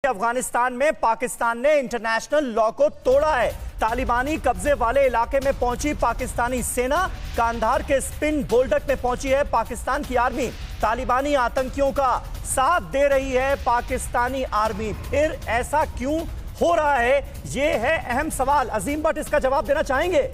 अफगानिस्तान में पाकिस्तान ने international law को तोड़ा है। तालिबानी कब्जे वाले इलाके में पहुंची पाकिस्तानी सेना, कांधार के स्पिन बोल्डक में पहुंची है पाकिस्तान की आर्मी। तालिबानी आतंकियों का साथ दे रही है पाकिस्तानी आर्मी। फिर ऐसा क्यों हो रहा है, ये है अहम सवाल। अजीम भट्ट इसका जवाब देना चाहेंगे?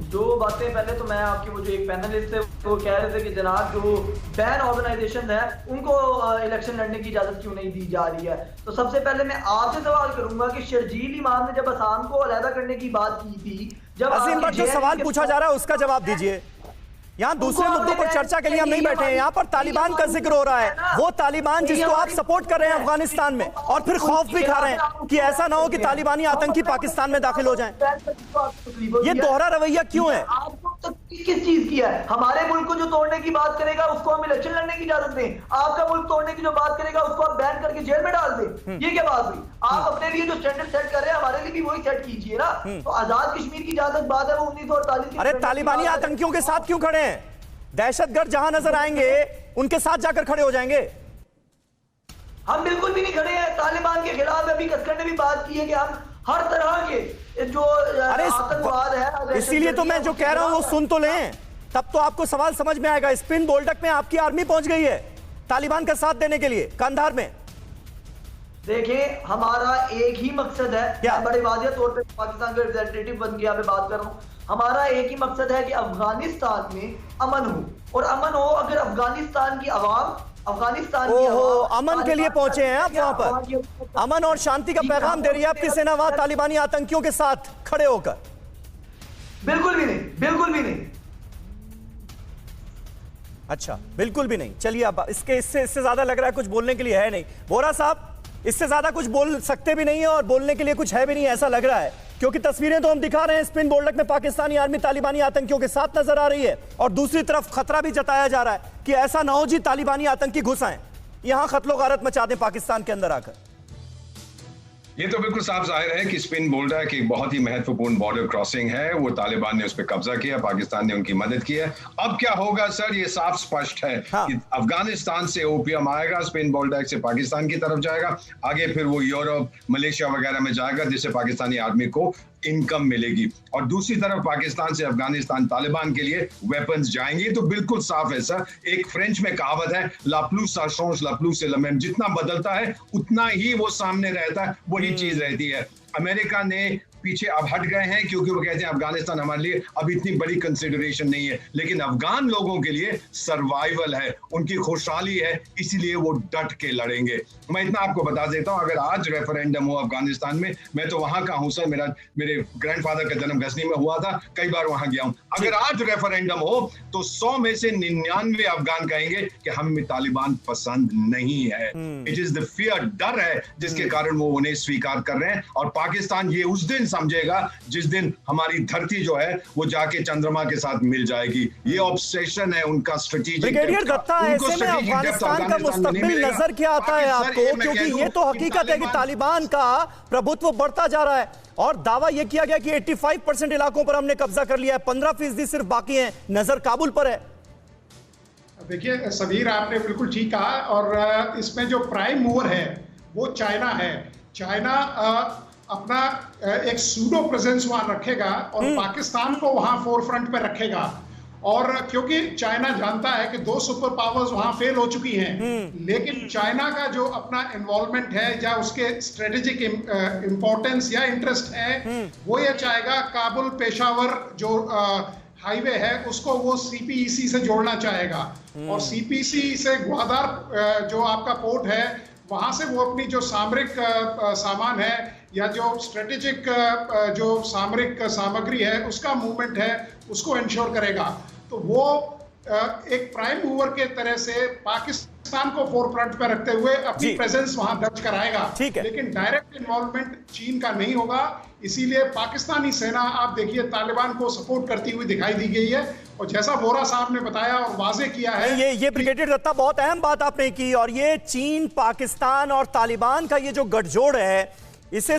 जो बातें पहले तो मैं आपके वो जो एक पैनलिस्ट थे वो कह रहे थे कि जनाब जो बैन ऑर्गेनाइजेशन है उनको इलेक्शन लड़ने की इजाजत क्यों नहीं दी जा रही है। तो सबसे पहले मैं आपसे सवाल करूंगा कि शर्जील इमाम ने जब आसाम को अलहदा करने की बात की थी, जब अजीम भट्ट जो सवाल पूछा जा रहा है उसका जवाब दीजिए। यहाँ दूसरे मुद्दों पर चर्चा के लिए हम नहीं बैठे हैं। यहाँ पर तालिबान का जिक्र हो रहा है, वो तालिबान जिसको आप सपोर्ट कर रहे हैं अफगानिस्तान में, और फिर खौफ भी खा रहे हैं कि ऐसा ना हो कि तालिबानी आतंकी पाकिस्तान में दाखिल हो जाएं। ये दोहरा रवैया क्यों है? किस चीज की है? हमारे मुल्क को जो तोड़ने की बात करेगा उसको हम इलेक्शन लड़ने की इजाजत दें, आपका मुल्क तोड़ने की जो बात करेगा उसको आप बैन करके जेल में डाल दें। ये क्या बात हुई? आप अपने लिए जो स्टैंडर्ड सेट कर रहे हैं हमारे लिए भी वही सेट कीजिए ना। तो आजाद कश्मीर की जहां तक बात है वो 1948। अरे तालिबानी आतंकियों के साथ क्यों खड़े हैं? दहशतगर्द जहां नजर आएंगे उनके साथ जाकर खड़े हो जाएंगे। हम बिल्कुल भी नहीं खड़े हैं तालिबान के खिलाफ। अभी कसकर ने भी बात की है कि हम हर तरह के जो आतंकवाद है, इसीलिए तो मैं जो कह रहा हूं वो सुन तो लें, तब तो आपको सवाल समझ में आएगा। स्पिन बोल्डक में आपकी आर्मी पहुंच गई है तालिबान का साथ देने के लिए, कांधार में। देखिए हमारा एक ही मकसद है, मैं बड़े वाज़ेह तौर पे पाकिस्तान का रिप्रेजेंटेटिव बन के यहाँ पे बात कर रहा हूँ। हमारा एक ही मकसद है कि अफगानिस्तान में अमन हो, और अमन हो अगर अफगानिस्तान की आवाम, अफगानिस्तान की अमन के लिए पहुंचे हैं आप वहां पर। अमन और शांति का पैगाम दे रही है आपकी सेना वहां तालिबानी आतंकियों के साथ खड़े होकर? बिल्कुल भी नहीं, बिल्कुल भी नहीं। अच्छा, बिल्कुल भी नहीं। चलिए अब इससे ज्यादा लग रहा है कुछ बोलने के लिए है नहीं। बोरा साहब, इससे ज्यादा कुछ बोल सकते भी नहीं है और बोलने के लिए कुछ है भी नहीं, ऐसा लग रहा है, क्योंकि तस्वीरें तो हम दिखा रहे हैं। स्पिन बोल्डक में पाकिस्तानी आर्मी तालिबानी आतंकियों के साथ नजर आ रही है, और दूसरी तरफ खतरा भी जताया जा रहा है कि ऐसा ना हो जी तालिबानी आतंकी घुस आए, यहां खतलो गारत मचा दें पाकिस्तान के अंदर आकर। ये तो बिल्कुल साफ जाहिर है कि स्पिन बोल्डक एक बहुत ही महत्वपूर्ण बॉर्डर क्रॉसिंग है। वो तालिबान ने उस पर कब्जा किया, पाकिस्तान ने उनकी मदद की है। अब क्या होगा सर, ये साफ स्पष्ट है कि अफगानिस्तान से ओपीएम आएगा, स्पिन बोल्डक से पाकिस्तान की तरफ जाएगा, आगे फिर वो यूरोप, मलेशिया वगैरह में जाएगा, जिससे पाकिस्तानी आर्मी को इनकम मिलेगी। और दूसरी तरफ पाकिस्तान से अफगानिस्तान तालिबान के लिए वेपन्स जाएंगे। तो बिल्कुल साफ है सर। एक फ्रेंच में कहावत है, लाप्लू साशोंस लाप्लू से लमेन, जितना बदलता है उतना ही वो सामने रहता है, वही चीज रहती है। अमेरिका ने पीछे अब हट गए हैं क्योंकि वो कहते हैं अफगानिस्तान हमारे लिए अब इतनी बड़ी कंसिडरेशन नहीं है, लेकिन अफगान लोगों के लिए सर्वाइवल है, उनकी खुशहाली है, इसीलिए वो डट के लड़ेंगे। मैं इतना आपको बता देता हूं, अगर आज रेफरेंडम हो अफगानिस्तान में, मैं तो वहां का हूं सर, मेरे ग्रैंडफादर का जन्म गजनी में हुआ था, कई बार वहां गया हूं। अगर आज रेफरेंडम हो तो 100 में से 99 अफगान कहेंगे कि हमें तालिबान पसंद नहीं है। इट इज द फियर, डर है जिसके कारण वो उन्हें स्वीकार कर रहे हैं। और पाकिस्तान ये उस दिन समझेगा जिस दिन हमारी धरती जो है वो जाके चंद्रमा के साथ मिल जाएगी। ये ऑब्सेशन है उनका स्ट्रेटेजिक। ब्रिगेडियर दत्ता, ऐसे में अफगानिस्तान का मुस्तकबिल नजर क्या आता है आपको? क्योंकि ये तो हकीकत है कि तालिबान का प्रभुत्व बढ़ता जा रहा है, और दावा यह किया गया कि 85% इलाकों पर हमने कब्जा कर लिया है, 15% सिर्फ बाकी हैं, नजर काबुल पर है। देखिए सबीर, आपने बिल्कुल ठीक कहा, और इसमें जो प्राइम मूवर है वो चाइना है। चाइना अपना एक सूडो प्रेजेंस वहां रखेगा और पाकिस्तान को वहां फोरफ्रंट पे रखेगा। और क्योंकि चाइना जानता है कि 2 सुपर पावर्स वहां फेल हो चुकी हैं, लेकिन चाइना का जो अपना इन्वॉल्वमेंट है या उसके स्ट्रेटेजिक इंपॉर्टेंस या इंटरेस्ट है, वो ये चाहेगा काबुल पेशावर जो हाईवे है उसको वो सीपीईसी से जोड़ना चाहेगा, और सीपीसी से ग्वादर जो आपका पोर्ट है वहां से वो अपनी जो सामरिक सामान है या जो स्ट्रेटेजिक जो सामरिक सामग्री है उसका मूवमेंट है उसको इंश्योर करेगा। तो वो एक प्राइम मूवर के तरह से पाकिस्तान को फोरफ्रंट पे रखते हुए अपनी प्रेजेंस वहां दर्ज कराएगा, लेकिन डायरेक्ट इन्वॉल्वमेंट चीन का नहीं होगा। इसीलिए पाकिस्तानी सेना आप देखिए तालिबान को सपोर्ट करती हुई दिखाई दी गई है, और जैसा बोरा साहब ने बताया और वाजे किया है, ये ब्रिगेडियर दत्ता बहुत अहम बात आपने की, और ये चीन, पाकिस्तान और तालिबान का ये जो गठजोड़ है, इसे